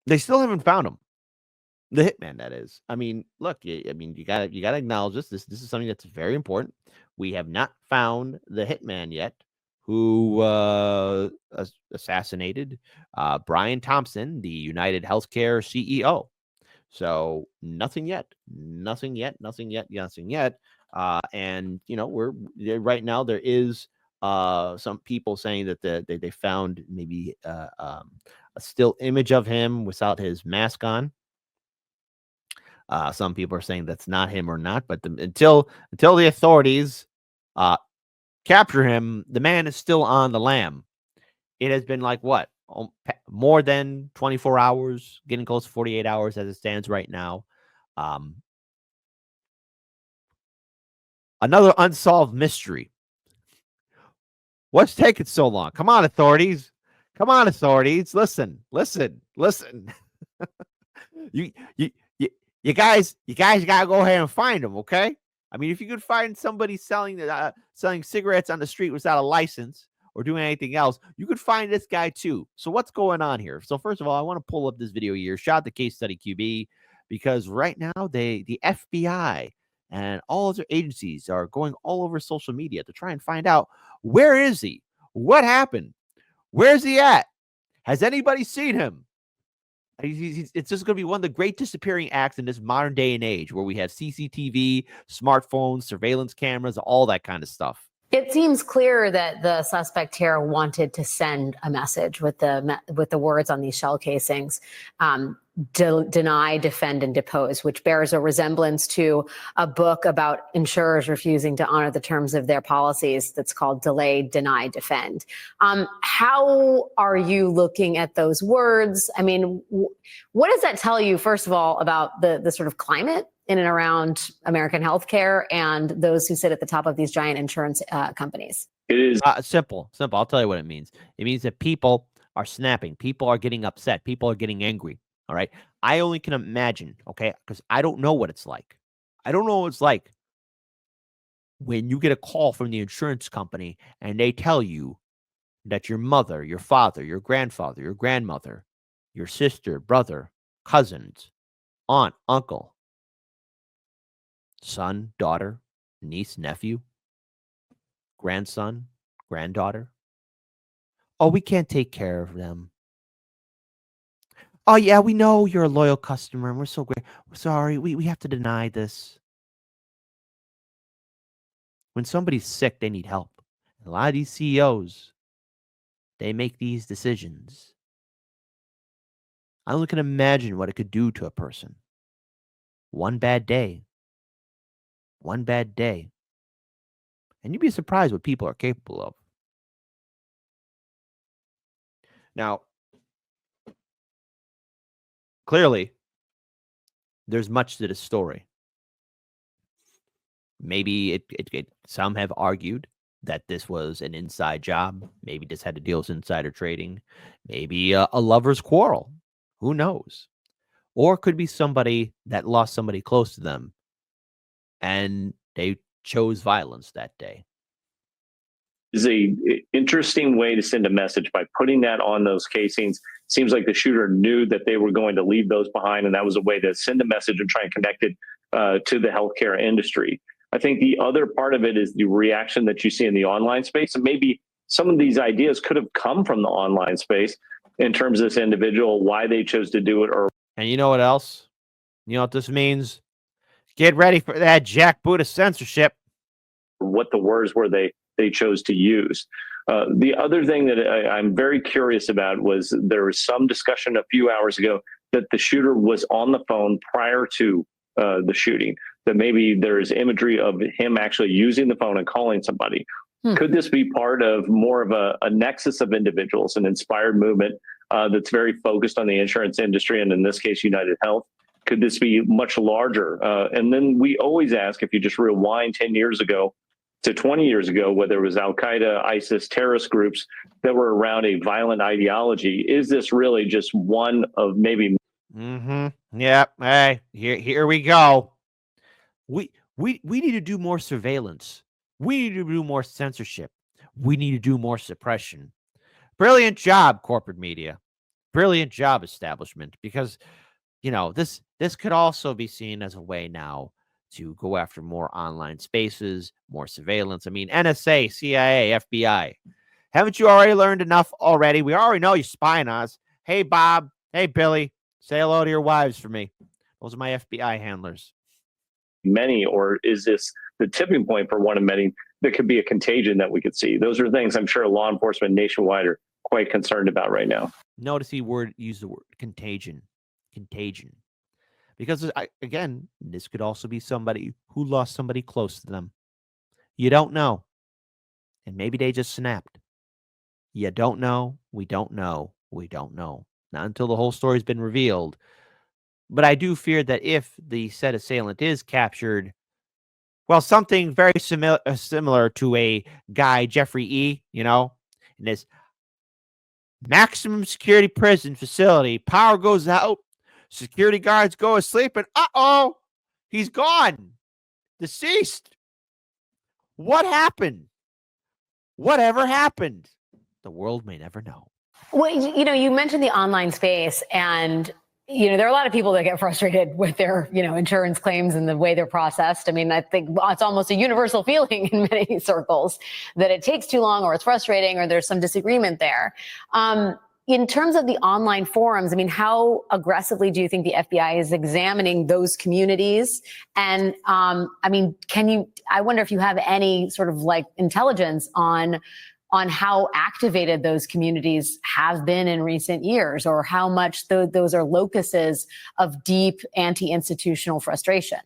They still haven't found him. The hitman, that is. I mean, look, you gotta acknowledge this. This is something that's very important. We have not found the hitman yet who assassinated Brian Thompson, the United Healthcare CEO. So nothing yet, nothing yet, nothing yet, nothing yet. And we're right now. There is some people saying that they found maybe a still image of him without his mask on. Some people are saying that's not him or not, but until the authorities uh, capture him, the man is still on the lam. It has been like what? More than 24 hours, getting close to 48 hours as it stands right now. Um, Another unsolved mystery. What's taking so long? Come on, authorities. Come on, authorities. Listen, listen, listen. you, you, you, you guys gotta go ahead and find them, okay? I mean, if you could find somebody selling cigarettes on the street without a license or doing anything else, you could find this guy too. So what's going on here? So first of all, I want to pull up this video here. Shout out to Case Study QB because right now the FBI and all other agencies are going all over social media to try and find out where is he? What happened? Where's he at? Has anybody seen him? It's just going to be one of the great disappearing acts in this modern day and age where we have CCTV, smartphones, surveillance cameras, all that kind of stuff. It seems clear that the suspect here wanted to send a message with the words on these shell casings. Deny, defend, and depose, which bears a resemblance to a book about insurers refusing to honor the terms of their policies that's called Delay, Deny, Defend. How are you looking at those words? I mean, what does that tell you, first of all, about the sort of climate in and around American healthcare and those who sit at the top of these giant insurance companies? It is simple. I'll tell you what it means. It means that people are snapping. People are getting upset. People are getting angry. All right. I only can imagine, okay, because I don't know what it's like. I don't know what it's like when you get a call from the insurance company and they tell you that your mother, your father, your grandfather, your grandmother, your sister, brother, cousins, aunt, uncle, son, daughter, niece, nephew, grandson, granddaughter. Oh, we can't take care of them. Oh, yeah, we know you're a loyal customer, and we're so great. We're sorry, we have to deny this. When somebody's sick, they need help. And a lot of these CEOs, they make these decisions. I only can imagine what it could do to a person. One bad day. One bad day. And you'd be surprised what people are capable of. Now, clearly, there's much to this story. Maybe some have argued that this was an inside job. Maybe this had to deal with insider trading. Maybe a lover's quarrel. Who knows? Or it could be somebody that lost somebody close to them and they chose violence that day. Is a interesting way to send a message by putting that on those casings. Seems like the shooter knew that they were going to leave those behind, and that was a way to send a message and try and connect it to the healthcare industry. I think the other part of it is the reaction that you see in the online space, and maybe some of these ideas could have come from the online space in terms of this individual, why they chose to do it. And you know what else? You know what this means? Get ready for that jackboot censorship. What the words were they chose to use. The other thing that I'm very curious about was there was some discussion a few hours ago that the shooter was on the phone prior to the shooting, that maybe there's imagery of him actually using the phone and calling somebody. Could this be part of more of a nexus of individuals, an inspired movement that's very focused on the insurance industry, and in this case, United Health? Could this be much larger? And then we always ask, if you just rewind 10 years ago to 20 years ago, whether it was Al-Qaeda, ISIS, terrorist groups that were around a violent ideology, is this really just one of maybe? Yeah. Hey, here we go. We need to do more surveillance. We need to do more censorship. We need to do more suppression. Brilliant job, corporate media. Brilliant job, establishment, because this could also be seen as a way now to go after more online spaces, more surveillance. I mean, NSA, CIA, FBI. Haven't you already learned enough already? We already know you're spying on us. Hey, Bob. Hey, Billy. Say hello to your wives for me. Those are my FBI handlers. Many, or is this the tipping point for one of many that could be a contagion that we could see? Those are things I'm sure law enforcement nationwide are quite concerned about right now. Notice he used the word contagion. Contagion. Because, again, this could also be somebody who lost somebody close to them. You don't know. And maybe they just snapped. You don't know. We don't know. We don't know. Not until the whole story's been revealed. But I do fear that if the said assailant is captured, well, something very similar to a guy, Jeffrey E., in this maximum security prison facility, power goes out, security guards go asleep, and he's gone. Deceased. What happened? Whatever happened? The world may never know. Well, you mentioned the online space, and there are a lot of people that get frustrated with their, insurance claims and the way they're processed. I mean, I think it's almost a universal feeling in many circles that it takes too long, or it's frustrating, or there's some disagreement there. In terms of the online forums, I mean, how aggressively do you think the FBI is examining those communities? And I wonder if you have any sort of intelligence on how activated those communities have been in recent years, or how much those are locuses of deep anti-institutional frustration.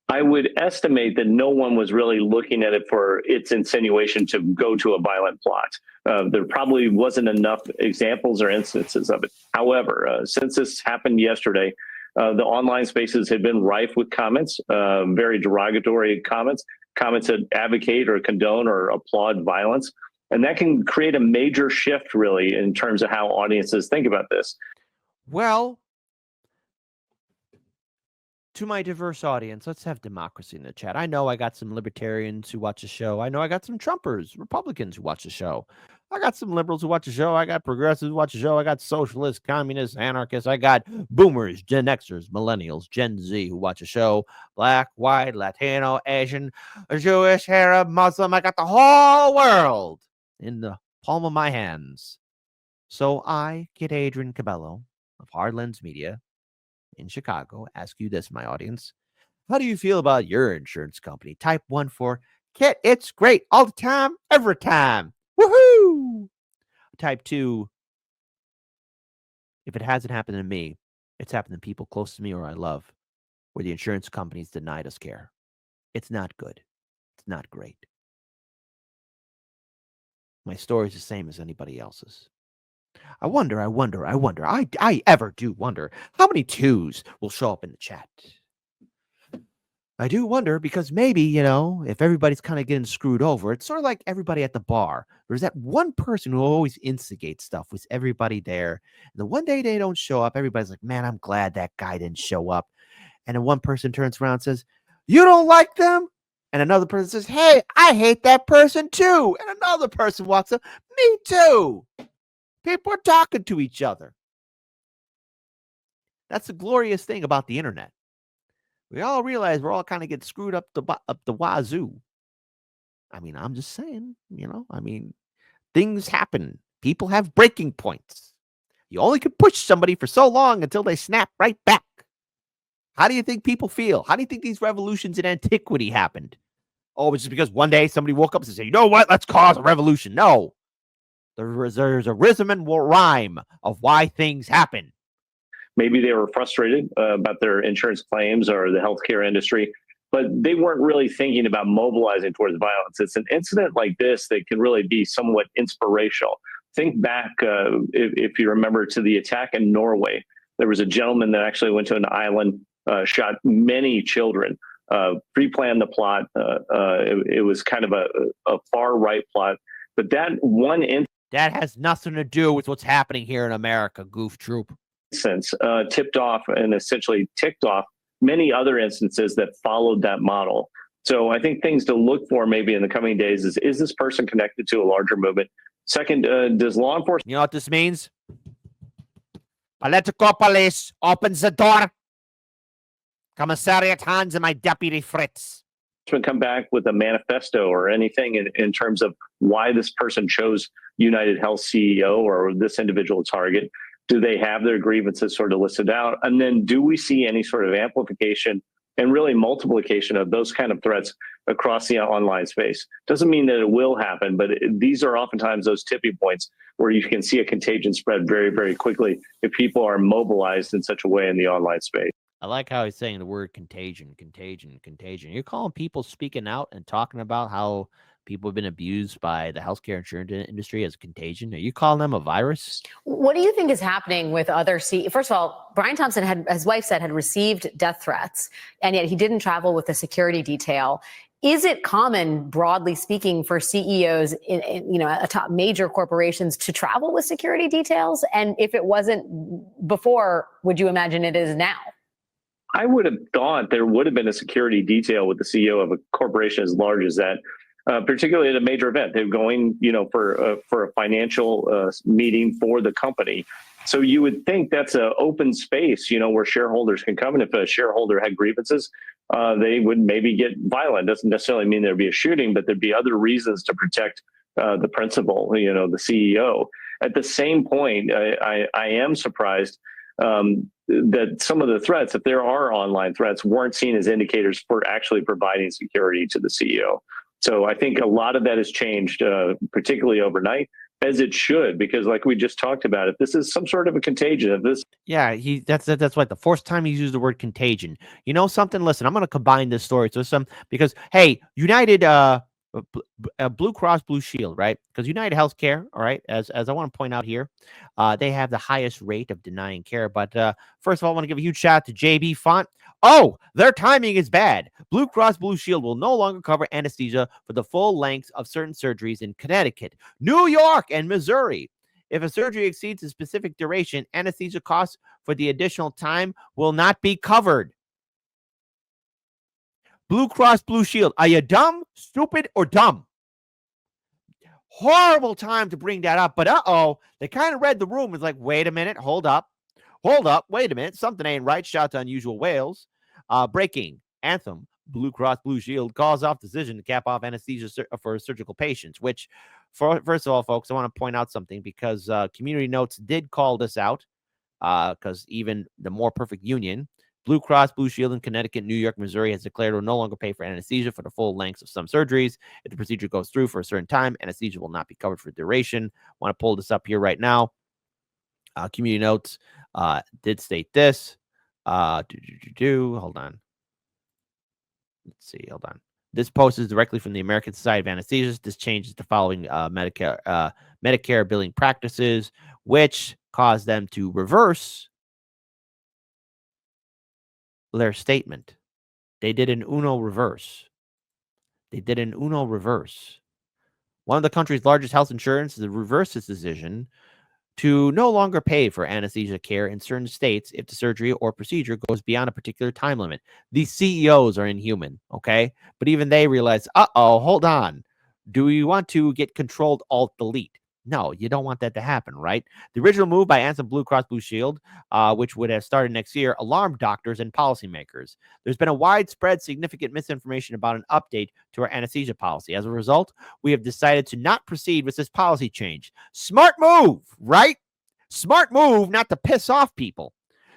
I would estimate that no one was really looking at it for its insinuation to go to a violent plot. There probably wasn't enough examples or instances of it. However, since this happened yesterday, the online spaces have been rife with comments, very derogatory comments that advocate or condone or applaud violence. And that can create a major shift, really, in terms of how audiences think about this. Well, to my diverse audience, let's have democracy in the chat. I know I got some libertarians who watch the show. I know I got some Trumpers, Republicans who watch the show. I got some liberals who watch the show. I got progressives who watch the show. I got socialists, communists, anarchists. I got boomers, Gen Xers, millennials, Gen Z who watch the show. Black, white, Latino, Asian, Jewish, Arab, Muslim. I got the whole world in the palm of my hands. So I, Kid Adrian Cabello of Hard Lens Media in Chicago, ask you this, my audience. How do you feel about your insurance company? Type 1 for Kit. It's great all the time, every time. Woohoo! Type 2, if it hasn't happened to me, it's happened to people close to me or I love, where the insurance companies denied us care. It's not good. It's not great. My story is the same as anybody else's. I wonder. I ever do wonder how many 2s will show up in the chat. I do wonder because maybe, if everybody's kind of getting screwed over, it's sort of like everybody at the bar. There's that one person who always instigates stuff with everybody there. And the one day they don't show up, everybody's like, man, I'm glad that guy didn't show up. And then one person turns around and says, you don't like them? And another person says, hey, I hate that person too. And another person walks up, me too. People are talking to each other. That's the glorious thing about the internet. We all realize we're all kind of getting screwed up the wazoo. I mean, I'm just saying, things happen. People have breaking points. You only can push somebody for so long until they snap right back. How do you think people feel? How do you think these revolutions in antiquity happened? Oh, it's just because one day somebody woke up and said, you know what? Let's cause a revolution. No. There's a rhythm and rhyme of why things happen. Maybe they were frustrated about their insurance claims or the healthcare industry, but they weren't really thinking about mobilizing towards violence. It's an incident like this that can really be somewhat inspirational. Think back, if you remember, to the attack in Norway. There was a gentleman that actually went to an island, shot many children, pre-planned the plot. It was kind of a far-right plot. But that one that has nothing to do with what's happening here in America, goof troop. Tipped off and essentially ticked off many other instances that followed that model. So I think things to look for maybe in the coming days is this person connected to a larger movement? Second, does law enforcement... You know what this means? Political police opens the door. Commissariat Hans and my deputy Fritz. Come back with a manifesto or anything in terms of why this person chose United Health CEO or this individual target? Do they have their grievances sort of listed out? And then do we see any sort of amplification and really multiplication of those kind of threats across the online space? Doesn't mean that it will happen, but these are oftentimes those tipping points where you can see a contagion spread very, very quickly if people are mobilized in such a way in the online space. I like how he's saying the word contagion, contagion, contagion. You're calling people speaking out and talking about how people have been abused by the healthcare insurance industry as a contagion. Are you calling them a virus? What do you think is happening with other First of all, Brian Thompson had, his wife said, had received death threats, and yet he didn't travel with a security detail. Is it common, broadly speaking, for CEOs in top major corporations to travel with security details? And if it wasn't before, would you imagine it is now? I would have thought there would have been a security detail with the CEO of a corporation as large as that, particularly at a major event. They're going, for a financial meeting for the company. So you would think that's an open space, where shareholders can come. And if a shareholder had grievances, they would maybe get violent. Doesn't necessarily mean there'd be a shooting, but there'd be other reasons to protect the principal, the CEO. At the same point, I am surprised that some of the threats, if there are online threats, weren't seen as indicators for actually providing security to the CEO. So I think a lot of that has changed, particularly overnight, as it should, because like we just talked about, if this is some sort of a contagion, if this. Yeah, that's like the fourth time he's used the word contagion. You know something? Listen, I'm going to combine this story to some, because, hey, United, Blue Cross Blue Shield, right? Because United Healthcare, all right, as I want to point out here, they have the highest rate of denying care. But first of all, I want to give a huge shout out to JB Font. Oh, their timing is bad. Blue Cross Blue Shield will no longer cover anesthesia for the full length of certain surgeries in Connecticut, New York, and Missouri. If a surgery exceeds a specific duration, anesthesia costs for the additional time will not be covered. Blue Cross Blue Shield. Are you dumb, stupid, or dumb? Horrible time to bring that up, but they kind of read the room. It's like, wait a minute, hold up, wait a minute, something ain't right. Shout out to Unusual Whales. Breaking Anthem. Blue Cross Blue Shield calls off decision to cap off anesthesia for surgical patients, which, first of all, folks, I want to point out something, because Community Notes did call this out, because even the More Perfect Union, Blue Cross Blue Shield in Connecticut, New York, Missouri has declared it will no longer pay for anesthesia for the full lengths of some surgeries. If the procedure goes through for a certain time, anesthesia will not be covered for duration. I want to pull this up here right now. Community Notes did state this. Hold on. Let's see. Hold on. This post is directly from the American Society of Anesthesists. This changes the following Medicare billing practices, which caused them to reverse their statement. They did an Uno reverse. One of the country's largest health insurance reversed its decision to no longer pay for anesthesia care in certain states if the surgery or procedure goes beyond a particular time limit. These CEOs are inhuman, okay? But even they realize, hold on. Do we want to get controlled Alt-Delete? No, you don't want that to happen, right? The original move by Anthem Blue Cross Blue Shield, which would have started next year, alarmed doctors and policymakers. There's been a widespread, significant misinformation about an update to our anesthesia policy. As a result, we have decided to not proceed with this policy change. Smart move, right? Smart move not to piss off people.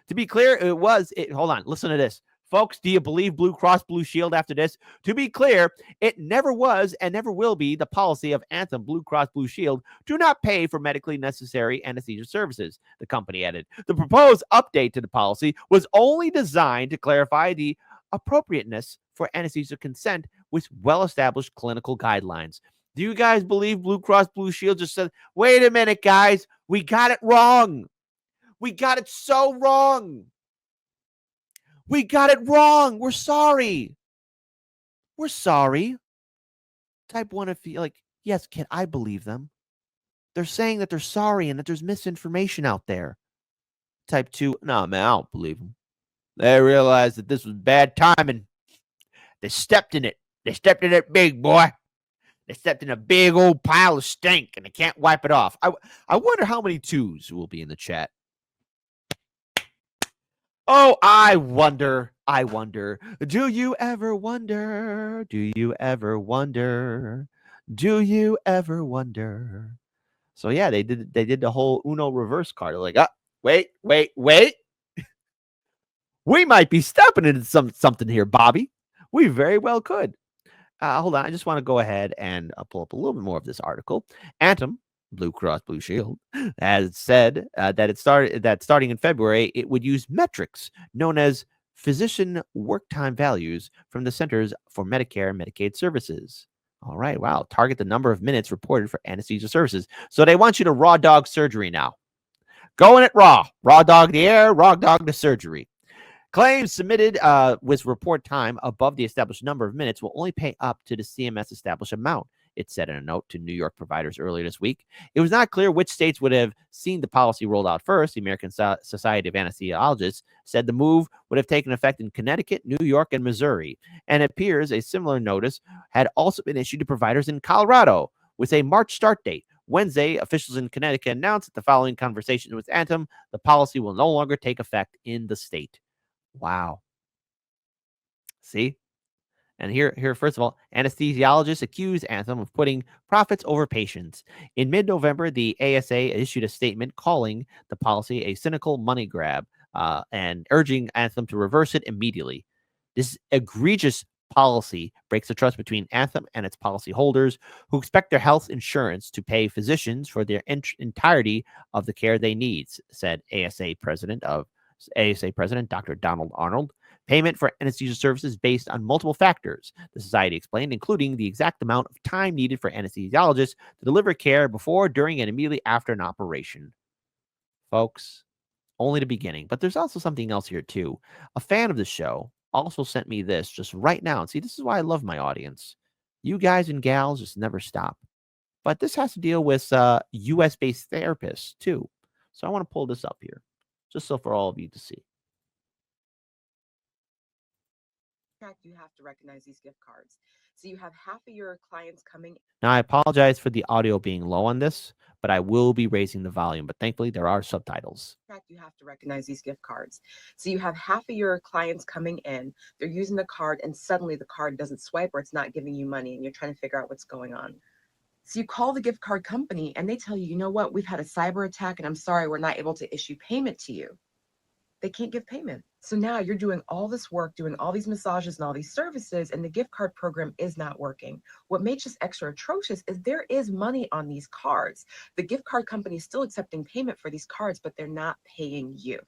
To be clear, hold on, listen to this. Folks, do you believe Blue Cross Blue Shield after this? To be clear, it never was and never will be the policy of Anthem Blue Cross Blue Shield to not pay for medically necessary anesthesia services, the company added. The proposed update to the policy was only designed to clarify the appropriateness for anesthesia consent with well-established clinical guidelines. Do you guys believe Blue Cross Blue Shield just said, wait a minute, guys, we got it wrong. We got it so wrong. We got it wrong. We're sorry. Type 1 if you like, yes, kid, I believe them. They're saying that they're sorry and that there's misinformation out there. Type 2, no, man, I don't believe them. They realized that this was bad timing. They stepped in it. They stepped in it big, boy. They stepped in a big old pile of stink and they can't wipe it off. I wonder how many 2s will be in the chat. Oh, I wonder. Do you ever wonder? Do you ever wonder? Do you ever wonder? So yeah, they did the whole Uno reverse card. They're like, wait. We might be stepping into something here, Bobby. We very well could. Hold on, I just want to go ahead and pull up a little bit more of this article. Anthem, Blue Cross Blue Shield, has said that starting in February, it would use metrics known as physician work time values from the Centers for Medicare and Medicaid Services. All right, wow. Target the number of minutes reported for anesthesia services. So they want you to raw dog surgery now. Going it raw. Raw dog the air, raw dog the surgery. Claims submitted with report time above the established number of minutes will only pay up to the CMS established amount, it said in a note to New York providers earlier this week. It was not clear which states would have seen the policy rolled out first. The American Society of Anesthesiologists said the move would have taken effect in Connecticut, New York, and Missouri. And it appears a similar notice had also been issued to providers in Colorado with a March start date. Wednesday, officials in Connecticut announced that the following conversation with Anthem, the policy will no longer take effect in the state. Wow. See? And here, first of all, anesthesiologists accuse Anthem of putting profits over patients. In mid-November, the ASA issued a statement calling the policy a cynical money grab and urging Anthem to reverse it immediately. This egregious policy breaks the trust between Anthem and its policyholders, who expect their health insurance to pay physicians for their entirety of the care they need, said ASA President Dr. Donald Arnold. Payment for anesthesia services based on multiple factors, the society explained, including the exact amount of time needed for anesthesiologists to deliver care before, during, and immediately after an operation. Folks, only the beginning. But there's also something else here, too. A fan of the show also sent me this just right now. And see, this is why I love my audience. You guys and gals just never stop. But this has to deal with US-based therapists, too. So I want to pull this up here, just so for all of you to see. You have to recognize these gift cards. So you have half of your clients coming. Now, I apologize for the audio being low on this, but I will be raising the volume. But thankfully, there are subtitles. You have to recognize these gift cards. So you have half of your clients coming in, they're using the card, and suddenly the card doesn't swipe or it's not giving you money, and you're trying to figure out what's going on. So you call the gift card company, and they tell you, you know what, we've had a cyber attack, and I'm sorry, we're not able to issue payment to you. They can't give payment. So now you're doing all this work, doing all these massages and all these services, and the gift card program is not working. What makes this extra atrocious is there is money on these cards. The gift card company is still accepting payment for these cards, but they're not paying you.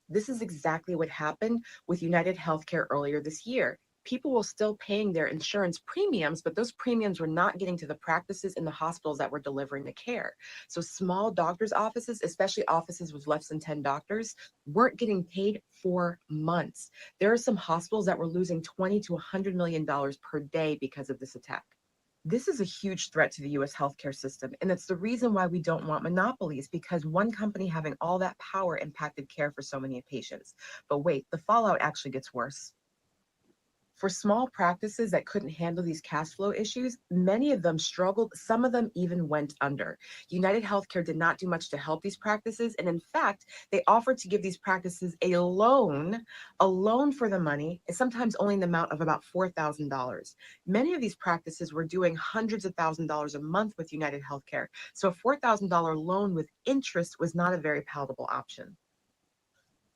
This is exactly what happened with United Healthcare earlier this year. People were still paying their insurance premiums, but those premiums were not getting to the practices in the hospitals that were delivering the care. So small doctors' offices, especially offices with less than 10 doctors, weren't getting paid for months. There are some hospitals that were losing $20 to $100 million per day because of this attack. This is a huge threat to the US healthcare system, and it's the reason why we don't want monopolies, because one company having all that power impacted care for so many patients. But wait, the fallout actually gets worse. For small practices that couldn't handle these cash flow issues, many of them struggled. Some of them even went under. United Healthcare did not do much to help these practices. And in fact, they offered to give these practices a loan for the money, and sometimes only in the amount of about $4,000. Many of these practices were doing hundreds of thousands of dollars a month with United Healthcare. So a $4,000 loan with interest was not a very palatable option.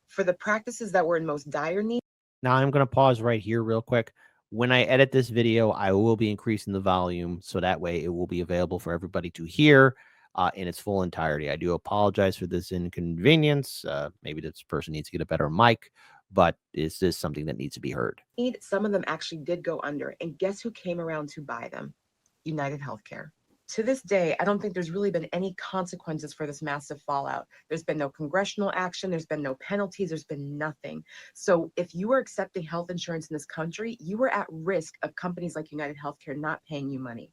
For the practices that were in most dire need. Now I'm going to pause right here real quick. When I edit this video, I will be increasing the volume so that way it will be available for everybody to hear in its full entirety. I do apologize for this inconvenience. Maybe this person needs to get a better mic, but this is something that needs to be heard. Some of them actually did go under, and guess who came around to buy them? United Healthcare. To this day, I don't think there's really been any consequences for this massive fallout. There's been no congressional action. There's been no penalties. There's been nothing. So if you are accepting health insurance in this country, you are at risk of companies like United Healthcare not paying you money.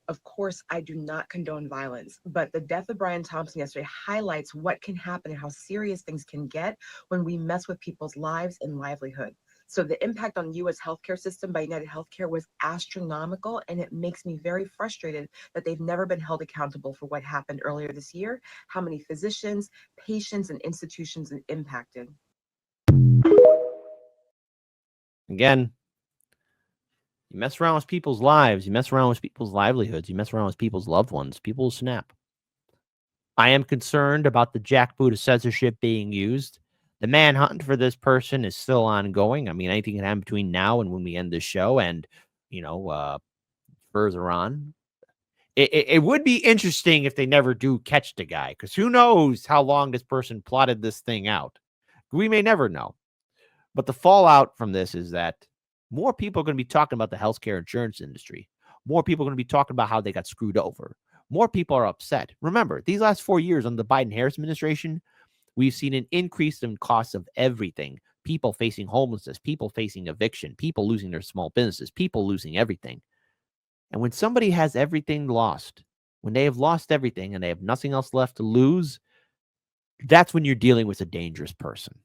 Of course, I do not condone violence, but the death of Brian Thompson yesterday highlights what can happen and how serious things can get when we mess with people's lives and livelihood. So the impact on the U.S. healthcare system by United Healthcare was astronomical, and it makes me very frustrated that they've never been held accountable for what happened earlier this year, how many physicians, patients, and institutions it impacted. Again, you mess around with people's lives, you mess around with people's livelihoods, you mess around with people's loved ones, people will snap. I am concerned about the jackboot of censorship being used. The manhunt for this person is still ongoing. I mean, anything can happen between now and when we end this show, and further on. It would be interesting if they never do catch the guy, because who knows how long this person plotted this thing out. We may never know. But the fallout from this is that more people are going to be talking about the healthcare insurance industry. More people are going to be talking about how they got screwed over. More people are upset. Remember, these last 4 years under the Biden-Harris administration, we've seen an increase in costs of everything. People facing homelessness, people facing eviction, people losing their small businesses, people losing everything. And when somebody has everything lost, when they have lost everything and they have nothing else left to lose, that's when you're dealing with a dangerous person.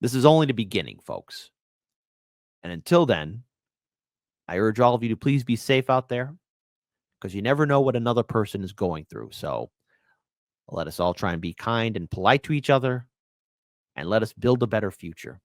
This is only the beginning, folks. And until then, I urge all of you to please be safe out there, because you never know what another person is going through. So let us all try and be kind and polite to each other, and let us build a better future.